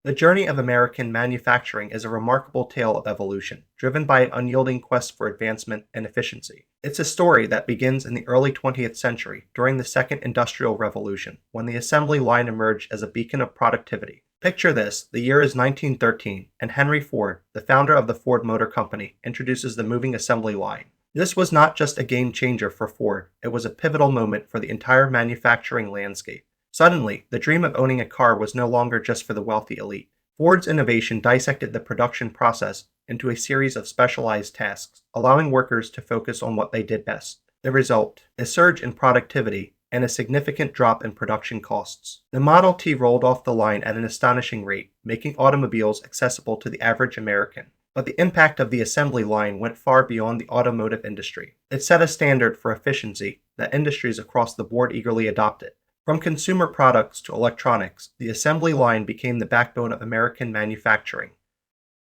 The journey of American manufacturing is a remarkable tale of evolution, driven by an unyielding quest for advancement and efficiency. It's a story that begins in the early 20th century, during the Second Industrial Revolution, when the assembly line emerged as a beacon of productivity. Picture this: the year is 1913, and Henry Ford, the founder of the Ford Motor Company, introduces the moving assembly line. This was not just a game changer for Ford, it was a pivotal moment for the entire manufacturing landscape. Suddenly, the dream of owning a car was no longer just for the wealthy elite. Ford's innovation dissected the production process into a series of specialized tasks, allowing workers to focus on what they did best. The result: a surge in productivity and a significant drop in production costs. The Model T rolled off the line at an astonishing rate, making automobiles accessible to the average American. But the impact of the assembly line went far beyond the automotive industry. It set a standard for efficiency that industries across the board eagerly adopted. From consumer products to electronics, the assembly line became the backbone of American manufacturing,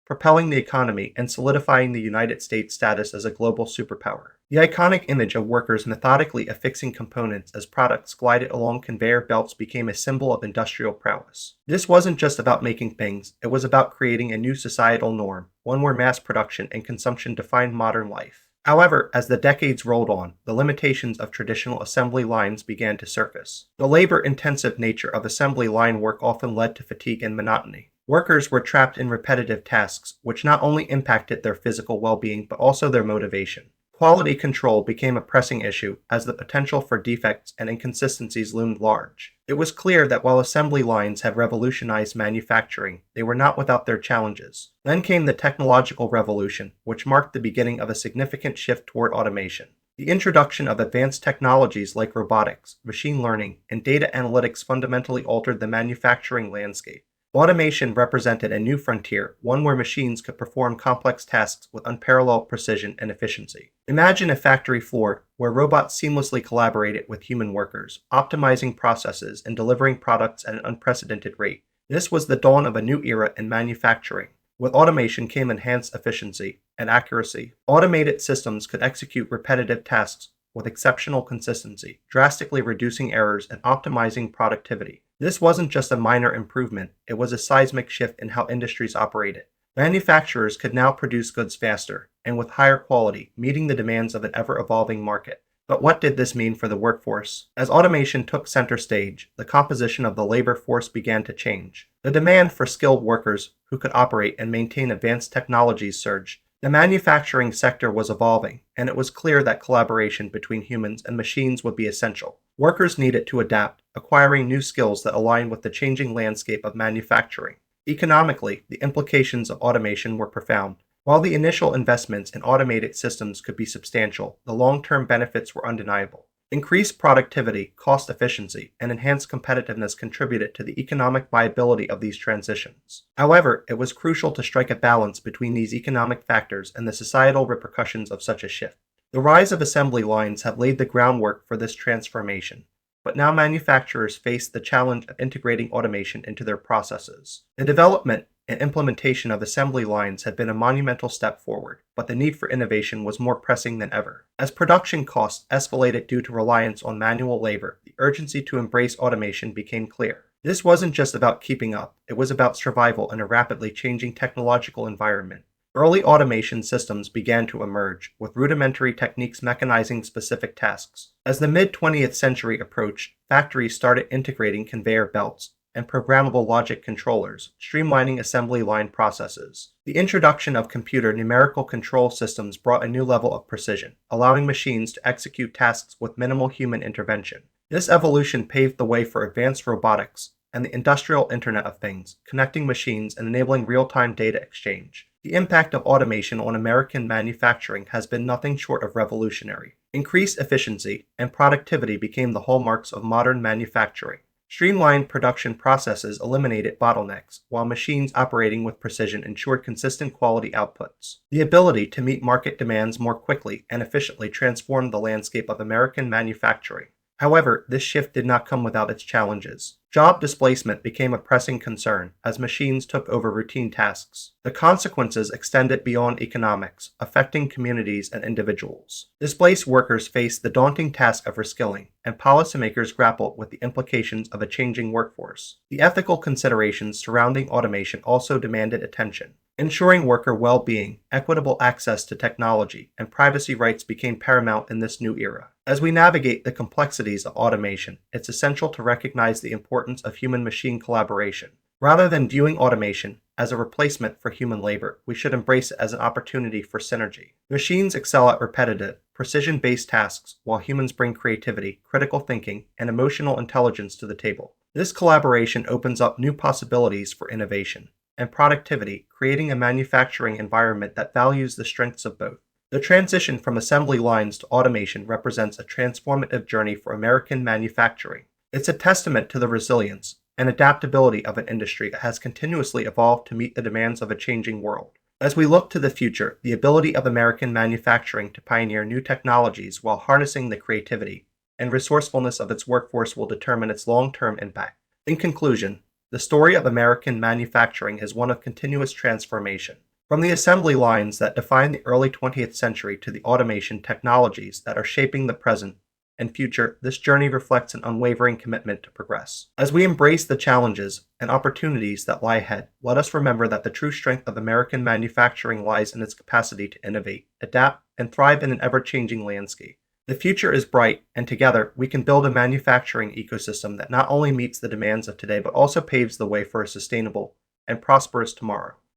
propelling the economy and solidifying the United States' status as a global superpower. The iconic image of workers methodically affixing components as products glided along conveyor belts became a symbol of industrial prowess. This wasn't just about making things, it was about creating a new societal norm, one where mass production and consumption defined modern life. However, as the decades rolled on, the limitations of traditional assembly lines began to surface. The labor-intensive nature of assembly line work often led to fatigue and monotony. Workers were trapped in repetitive tasks, which not only impacted their physical well-being but also their motivation. Quality control became a pressing issue as the potential for defects and inconsistencies loomed large. It was clear that while assembly lines have revolutionized manufacturing, they were not without their challenges. Then came the technological revolution, which marked the beginning of a significant shift toward automation. The introduction of advanced technologies like robotics, machine learning, and data analytics fundamentally altered the manufacturing landscape. Automation represented a new frontier, one where machines could perform complex tasks with unparalleled precision and efficiency. Imagine a factory floor where robots seamlessly collaborated with human workers, optimizing processes and delivering products at an unprecedented rate. This was the dawn of a new era in manufacturing. With automation came enhanced efficiency and accuracy. Automated systems could execute repetitive tasks with exceptional consistency, drastically reducing errors and optimizing productivity. This wasn't just a minor improvement, it was a seismic shift in how industries operated. Manufacturers could now produce goods faster and with higher quality, meeting the demands of an ever-evolving market. But what did this mean for the workforce? As automation took center stage, the composition of the labor force began to change. The demand for skilled workers who could operate and maintain advanced technologies surged. The manufacturing sector was evolving, and it was clear that collaboration between humans and machines would be essential. Workers needed to adapt, acquiring new skills that aligned with the changing landscape of manufacturing. Economically, the implications of automation were profound. While the initial investments in automated systems could be substantial, the long-term benefits were undeniable. Increased productivity, cost efficiency, and enhanced competitiveness contributed to the economic viability of these transitions. However, it was crucial to strike a balance between these economic factors and the societal repercussions of such a shift. The rise of assembly lines have laid the groundwork for this transformation, but now manufacturers face the challenge of integrating automation into their processes. The development and implementation of assembly lines had been a monumental step forward, but the need for innovation was more pressing than ever. As production costs escalated due to reliance on manual labor, the urgency to embrace automation became clear. This wasn't just about keeping up, it was about survival in a rapidly changing technological environment. Early automation systems began to emerge, with rudimentary techniques mechanizing specific tasks. As the mid-20th century approached, factories started integrating conveyor belts and programmable logic controllers, streamlining assembly line processes. The introduction of computer numerical control systems brought a new level of precision, allowing machines to execute tasks with minimal human intervention. This evolution paved the way for advanced robotics and the industrial Internet of Things, connecting machines and enabling real-time data exchange. The impact of automation on American manufacturing has been nothing short of revolutionary. Increased efficiency and productivity became the hallmarks of modern manufacturing. Streamlined production processes eliminated bottlenecks, while machines operating with precision ensured consistent quality outputs. The ability to meet market demands more quickly and efficiently transformed the landscape of American manufacturing. However, this shift did not come without its challenges. Job displacement became a pressing concern as machines took over routine tasks. The consequences extended beyond economics, affecting communities and individuals. Displaced workers faced the daunting task of reskilling, and policymakers grappled with the implications of a changing workforce. The ethical considerations surrounding automation also demanded attention. Ensuring worker well-being, equitable access to technology, and privacy rights became paramount in this new era. As we navigate the complexities of automation, it's essential to recognize the importance of human-machine collaboration. Rather than viewing automation as a replacement for human labor, we should embrace it as an opportunity for synergy. Machines excel at repetitive, precision-based tasks, while humans bring creativity, critical thinking, and emotional intelligence to the table. This collaboration opens up new possibilities for innovation and productivity, creating a manufacturing environment that values the strengths of both. The transition from assembly lines to automation represents a transformative journey for American manufacturing. It's a testament to the resilience and adaptability of an industry that has continuously evolved to meet the demands of a changing world. As we look to the future, the ability of American manufacturing to pioneer new technologies while harnessing the creativity and resourcefulness of its workforce will determine its long-term impact. In conclusion, the story of American manufacturing is one of continuous transformation. From the assembly lines that defined the early 20th century to the automation technologies that are shaping the present and future, this journey reflects an unwavering commitment to progress. As we embrace the challenges and opportunities that lie ahead, let us remember that the true strength of American manufacturing lies in its capacity to innovate, adapt, and thrive in an ever-changing landscape. The future is bright, and together we can build a manufacturing ecosystem that not only meets the demands of today but also paves the way for a sustainable and prosperous tomorrow.